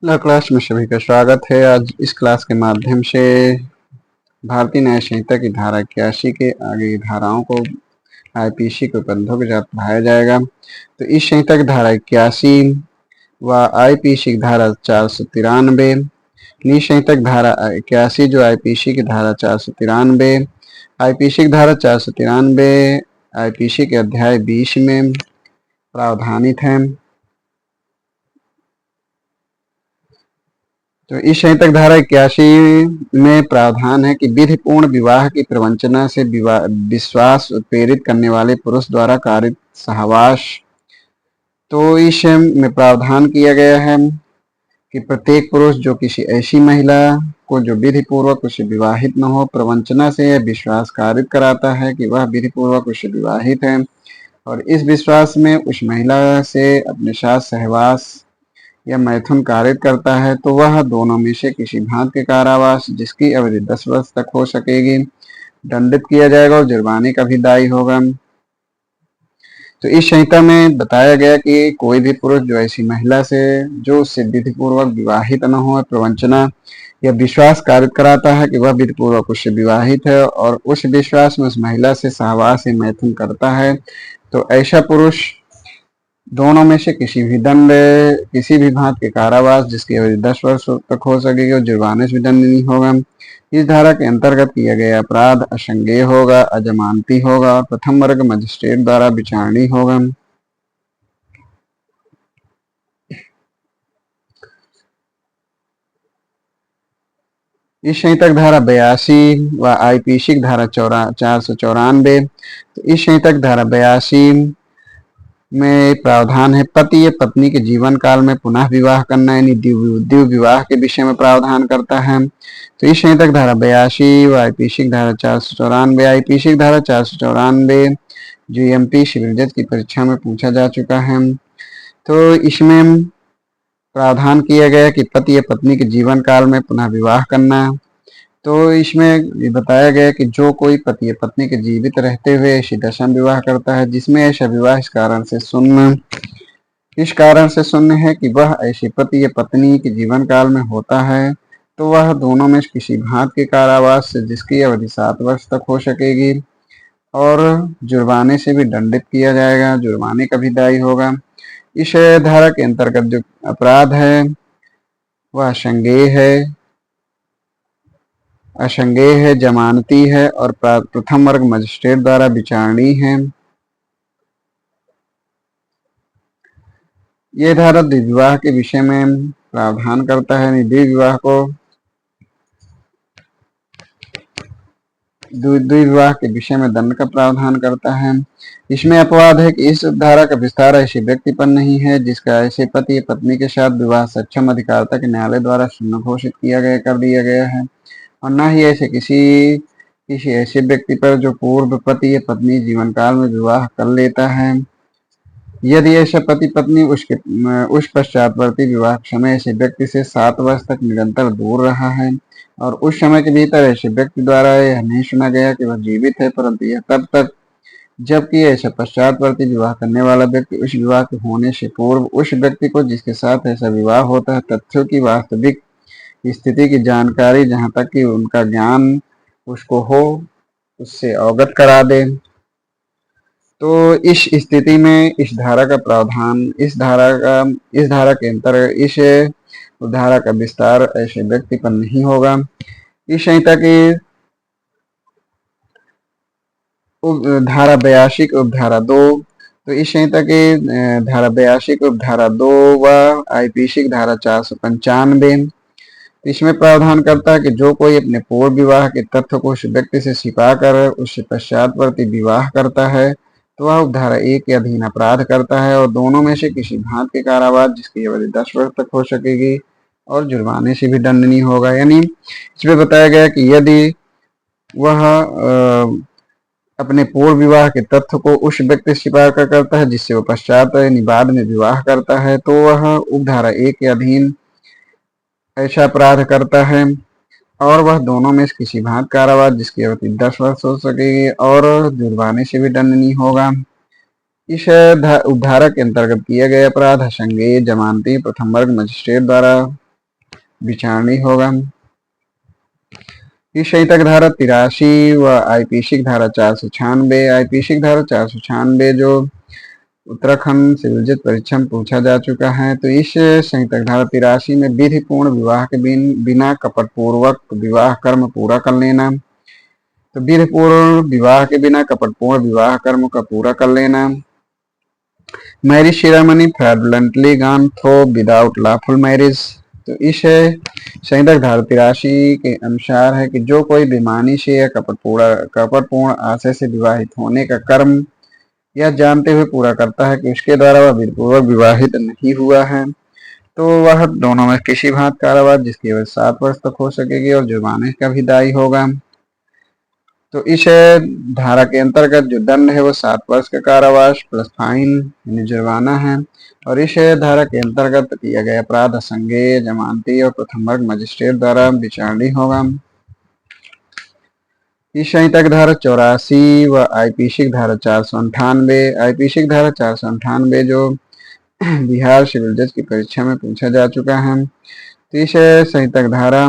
Hello class में सभी का स्वागत है। आज इस क्लास के माध्यम से भारतीय न्याय संहिता की धारा 81 के आगे की धाराओं को आईपीसी के उपबंधों के साथ पढ़ाया जाएगा। तो इस संहिता की धारा 81 व आईपीसी की धारा 493, संहिता की धारा 81 जो आईपीसी की धारा 493, आईपीसी की धारा 493 आईपीसी के अध्याय 20 में प्रावधानित है। तो इस संहिता धारा 81 में प्रावधान है कि विधिपूर्ण विवाह की प्रवंचना से विश्वास उत्प्रेरित करने वाले पुरुष द्वारा कारित सहवास। तो इस में प्रावधान किया गया है कि प्रत्येक पुरुष जो किसी ऐसी महिला को जो विधि पूर्वक उससे विवाहित न हो, प्रवंचना से यह विश्वास कारित कराता है कि वह विधि पूर्वक उससे विवाहित है और इस विश्वास में उस महिला से अपने साथ सहवास या मैथुन कारित करता है, तो वह दोनों में से किसी भांति के कारावास जिसकी अवधि 10 वर्ष तक हो सकेगी दंडित किया जाएगा और जुर्माने का भी दायी होगा। तो इस संहिता में बताया गया कि कोई भी पुरुष जो ऐसी महिला से जो उससे विधि पूर्वक विवाहित न हो, प्रवंचना या विश्वास कारित कराता है कि वह विधि पूर्वक उससे विवाहित है और उस विश्वास में उस महिला से सहवास या मैथुन करता है, तो ऐसा पुरुष दोनों में से किसी भी भांति के कारावास जिसकी अवधि 10 वर्ष तक हो सकेगी और जुर्माने से भी दंडनीय होगा। इस धारा के अंतर्गत किया गया अपराध असंज्ञेय होगा, अजमानती होगा और प्रथम वर्ग मजिस्ट्रेट द्वारा विचारणीय होगा। इस संहिता धारा 82 व आईपीसी धारा 494। तो इस संहिता धारा 82 में प्रावधान है पति या पत्नी के जीवन काल में पुनः विवाह करना, यानी द्विविवाह विवाह के विषय में प्रावधान करता है। तो इस संहिता धारा 82 व आईपीसी धारा 494, आईपीसी धारा 494 जो एमपी सिविल जज की परीक्षा में पूछा जा चुका है। तो इसमें प्रावधान किया गया कि पति या पत्नी के जीवन काल में पुनः विवाह करना। तो इसमें बताया गया कि जो कोई पति या पत्नी के जीवित रहते हुए ऐसी दशा में विवाह करता है जिसमें ऐसा विवाह इस कारण शून्य है कि वह ऐसे पति या पत्नी के जीवन काल में होता है, तो वह दोनों में किसी भांति के कारावास से जिसकी अवधि 7 वर्ष तक हो सकेगी और जुर्माने से भी दंडित किया जाएगा, जुर्माने का भी दायी होगा। इस धारा के अंतर्गत जो अपराध है वह असंज्ञेय है, जमानती है और प्रथम वर्ग मजिस्ट्रेट द्वारा विचारणीय है। यह धारा द्विविवाह के विषय में प्रावधान करता है। द्विविवाह के विषय में दंड का प्रावधान करता है। इसमें अपवाद है कि इस धारा का विस्तार ऐसे व्यक्ति पर नहीं है जिसका ऐसे पति या पत्नी के साथ विवाह सक्षम अधिकारता के न्यायालय द्वारा शून्य घोषित कर दिया गया है और न ही ऐसे किसी ऐसे व्यक्ति पर जो पूर्व पति या पत्नी जीवन काल में विवाह कर लेता है, यदि ऐसा पति पत्नी उस पश्चातवर्ती विवाह समय ऐसे व्यक्ति से 7 वर्ष तक निरंतर दूर रहा है और उस समय के भीतर ऐसे व्यक्ति द्वारा यह नहीं सुना गया कि वह जीवित है, परंतु यह तब तक जबकि ऐसा पश्चातवर्ती विवाह करने वाला व्यक्ति उस विवाह के होने से पूर्व उस व्यक्ति को जिसके साथ ऐसा विवाह होता है तथ्यों की वास्तविक स्थिति की जानकारी जहां तक कि उनका ज्ञान उसको हो उससे अवगत करा दे। तो इस स्थिति में इस धारा का प्रावधान इस धारा के अंतर्गत इस धारा का विस्तार ऐसे व्यक्ति पर नहीं होगा। इस संहिता की धारा 82 की उपधारा 2। तो इस संहिता की धारा 82 की उपधारा 2 व आईपीसी की धारा 495 इसमें प्रावधान करता है कि जो कोई अपने पूर्व विवाह के तथ्य को उस व्यक्ति से छिपा कर उससे पश्चातवर्ती विवाह करता है तो वह उपधारा 1 के अधीन अपराध करता है और दोनों में से किसी भांति के कारावास जिसकी अवधि 10 वर्ष तक हो सकेगी और जुर्माने से भी दंडनीय होगा। यानी इसमें बताया गया कि यदि वह अपने पूर्व विवाह के तथ्य को उस व्यक्ति से छिपा कर करता है जिससे वो पश्चात यानी बाद में विवाह करता है, तो वह उपधारा 1 के अधीन ऐसा अपराध करता है और वह दोनों में से किसी भांति कारावास जिसकी अवधि 10 वर्ष हो सकेगी और जुर्माने से भी दंडनीय होगा। इस उपधारा के अंतर्गत किया गया अपराध असंज्ञेय, जमानती, प्रथम वर्ग मजिस्ट्रेट द्वारा विचारणी होगा। इस संहिता की धारा 83 व आईपीसी की धारा 496, आईपीसी की धारा 496 जो उत्तराखंड सिविल जज परीक्षा में पूछा जा चुका है। तो इस संहिता की धारा 83 में विधि पूर्ण विवाह के बिना कपट पूर्वक विवाह कर्म पूरा कर लेना। तो विधि पूर्ण विवाह के बिना कपटपूर्ण विवाह कर्म का पूरा कर लेना। Marriage ceremony fraudulently gone through without lawful marriage. तो इस संहिता की धारा 83 के अनुसार है कि जो कोई बेईमानी से या कपटपूर्ण आशय से विवाहित होने का कर्म यह जानते हुए पूरा करता है कि उसके द्वारा वह विधिपूर्वक विवाहित नहीं हुआ है, तो वह दोनों में किसी भांति कारावास जिसकी अवधि 7 वर्ष तक हो सकेगी और जुर्माने का भी दायी होगा। तो इस धारा के अंतर्गत जो दंड है वो 7 वर्ष का कारावास प्लस फाइन यानी जुर्माना है। और इस धारा के अंतर्गत किया गया अपराध असंज्ञेय, जमानती और प्रथम वर्ग मजिस्ट्रेट द्वारा विचारणीय होगा। इस संहिता की धारा 84 व आईपीसी की धारा 498, आईपीसी की धारा 498 जो बिहार सिविल जज की परीक्षा में पूछा जा चुका है। तो इस संहिता की धारा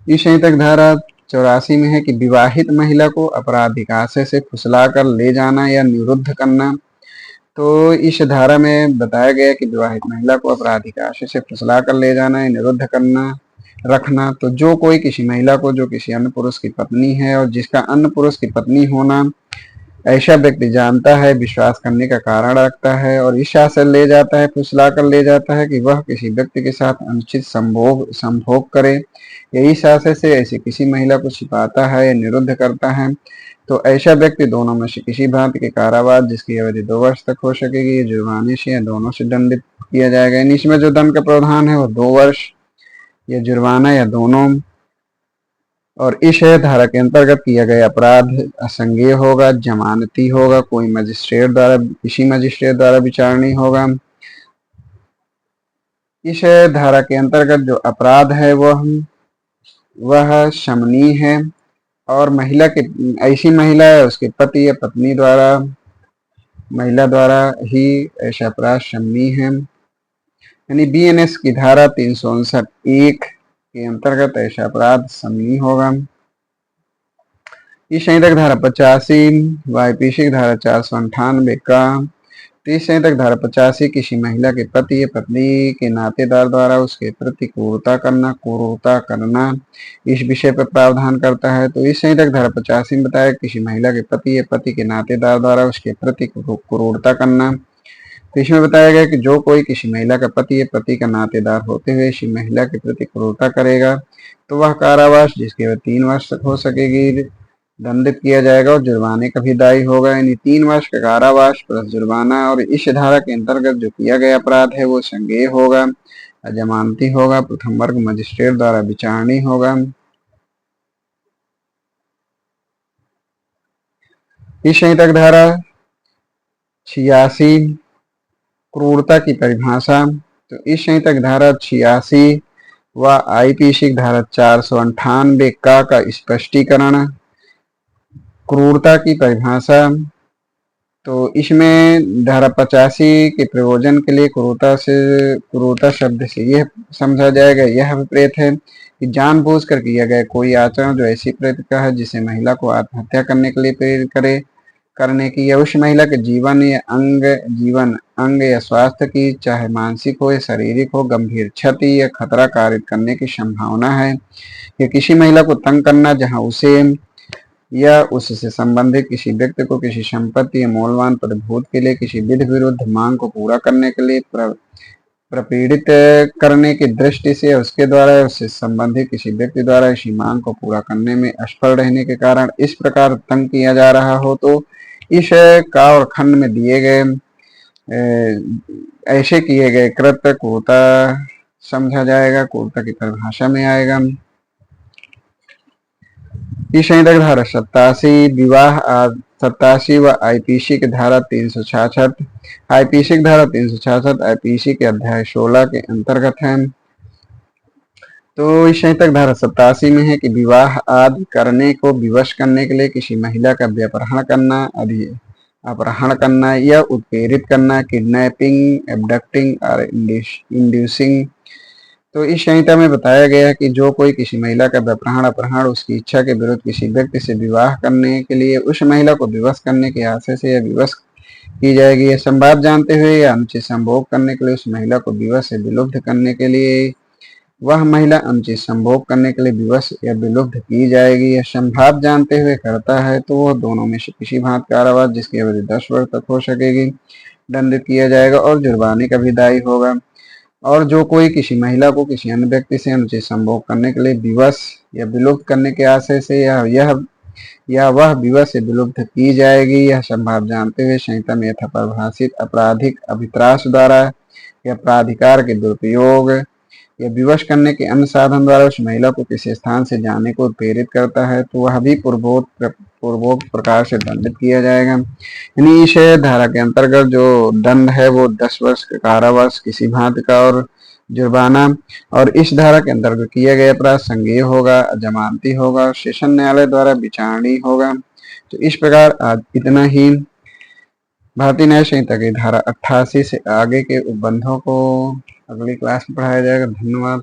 इस संहिता की धारा 84 में है कि विवाहित महिला को आपराधिक आशय से फुसलाकर ले जाना या निरुद्ध करना। तो इस धारा में बताया गया कि विवाहित महिला को आपराधिक आशय से फुसलाकर ले जाना या निरुद्ध करना रखना। तो जो कोई किसी महिला को जो किसी अन्य पुरुष की पत्नी है और जिसका अन्य पुरुष की पत्नी होना ऐसा व्यक्ति जानता है, विश्वास करने का कारण रखता है और इस आशय ले जाता है, फुसला कर ले जाता है कि वह किसी व्यक्ति के साथ अनुचित संभोग करे या इस आशय से ऐसी किसी महिला को छिपाता है या निरुद्ध करता है, तो ऐसा व्यक्ति दोनों में से किसी भांति के कारावास जिसकी अवधि 2 वर्ष तक हो सकेगी, जुर्माने से या दोनों से दंडित किया जाएगा। इसमें जो दंड का प्रावधान है वो 2 वर्ष या जुर्माना या दोनों। और इस धारा के अंतर्गत किया गया अपराध असंज्ञेय होगा, जमानती होगा, किसी मजिस्ट्रेट द्वारा विचारणीय होगा। इस धारा के अंतर्गत जो अपराध है वह शमनीय है और ऐसी महिला है उसके पति या पत्नी द्वारा महिला द्वारा ही ऐसा अपराध शमनीय है। यानी बीएनएस की धारा 359(1) के अंतर्गत ऐसा अपराध शमनीय होगा। इस संहिता की धारा 85 व आईपीसी की धारा 498 का। तो इस संहिता की धारा 85 किसी महिला के पति या पत्नी के नातेदार द्वारा उसके प्रति क्रूरता करना इस विषय पर प्रावधान करता है। तो इस संहिता की धारा 85 में बताया किसी महिला के पति या पति के नातेदार द्वारा उसके प्रति क्रूरता करना। तो इसमें बताया गया कि जो कोई किसी महिला का पति या पति का नातेदार होते हुए इसी महिला के प्रति क्रूरता करेगा तो वह कारावास जिसकी अवधि 3 वर्ष तक हो सकेगी दंडित किया जाएगा और जुर्माने का भी दायी होगा। यानी 3 वर्ष का कारावास प्लस जुर्माना। और इस धारा के अंतर्गत जो किया गया अपराध है वो संज्ञेय होगा, अजमानती होगा, प्रथम वर्ग मजिस्ट्रेट द्वारा विचारणीय होगा। इस संहिता की धारा 86 क्रूरता की परिभाषा। तो इस संहिता की धारा 86 व आईपीसी की धारा 498 का स्पष्टीकरण। क्रूरता की परिभाषा। तो इसमें धारा 85 के प्रयोजन के लिए क्रूरता शब्द से यह समझा जाएगा, यह अभिप्रेत है कि जानबूझकर किया गया कोई आचरण जो ऐसी प्रेरित का है जिसे महिला को आत्महत्या करने के लिए प्रेरित करने की या उस महिला के जीवन अंग या स्वास्थ्य की चाहे मानसिक हो या शारीरिक हो गंभीर क्षति या खतरा कारित करने की संभावना है, या किसी महिला को तंग करना जहां उसे या उससे संबंधित किसी व्यक्ति को किसी संपत्ति या मूल्यवान प्रतिभूत के लिए किसी विधि विरुद्ध मांग को पूरा करने के लिए प्रपीड़ित करने की दृष्टि से उसके द्वारा उससे संबंधित किसी व्यक्ति द्वारा इसी मांग को पूरा करने में असफल रहने के कारण इस प्रकार तंग किया जा रहा हो, तो इस का और खंड में दिए गए ऐसे किए गए कृत्य क्रूरता समझा जाएगा, क्रूरता की परिभाषा में आएगा। इस संहिता की धारा 87 व आईपीसी की धारा 366, आईपीसी की धारा 366 आईपीसी के अध्याय 16 के अंतर्गत है। तो इस संहिता की धारा 87 में है कि विवाह आदि करने को विवश करने के लिए किसी महिला का व्यपहरण करना अपहरण करना या उत्प्रेरित करना, किडनैपिंग, एबडक्टिंग और इंड्यूसिंग। तो इस संहिता में बताया गया है कि जो कोई किसी महिला का अपहरण, अपहरण उसकी इच्छा के विरुद्ध किसी व्यक्ति से विवाह करने के लिए उस महिला को विवश करने के आशय से या विवश की जाएगी, यह संभव जानते हुए या अनुचित संभोग करने के लिए उस महिला को विवश या विलुब्ध करने के लिए वह महिला अनुचित संभोग करने के लिए विवश या विलुब्ध की जाएगी। यह संभव जानते हुए करता है तो वह दोनों में से किसी भांति कारावास जिसकी अवधि 10 वर्ष तक हो सकेगी दंडित किया जाएगा और जुर्माने का भी दायी होगा। और जो कोई किसी महिला को किसी अन्य व्यक्ति से अनुचित संभोग करने के लिए विवश या विलुप्त करने के आशय से या वह विवश या विलुप्त की जाएगी, यह संभव जानते हुए संहिता में यथा परिभाषित आपराधिक अभित्रास द्वारा या प्राधिकार के दुरुपयोग या विवश करने के अन्य साधन द्वारा उस महिला को किसी स्थान से जाने को प्रेरित करता है तो वह भी पूर्वोक्त प्रकार से दंडित किया जाएगा। यानी इस धारा के अंतर्गत जो दंड है वो 10 वर्ष का कारावास किसी भांति का और जुर्माना, और इस धारा के अंतर्गत किया गया अपराध संज्ञेय होगा, जमानती होगा और सेशन न्यायालय द्वारा विचारणीय होगा। तो इस प्रकार आज इतना ही। भारतीय न्याय संहिता की धारा 88 से आगे के उपबंधों को अगली क्लास में पढ़ाया जाएगा। धन्यवाद।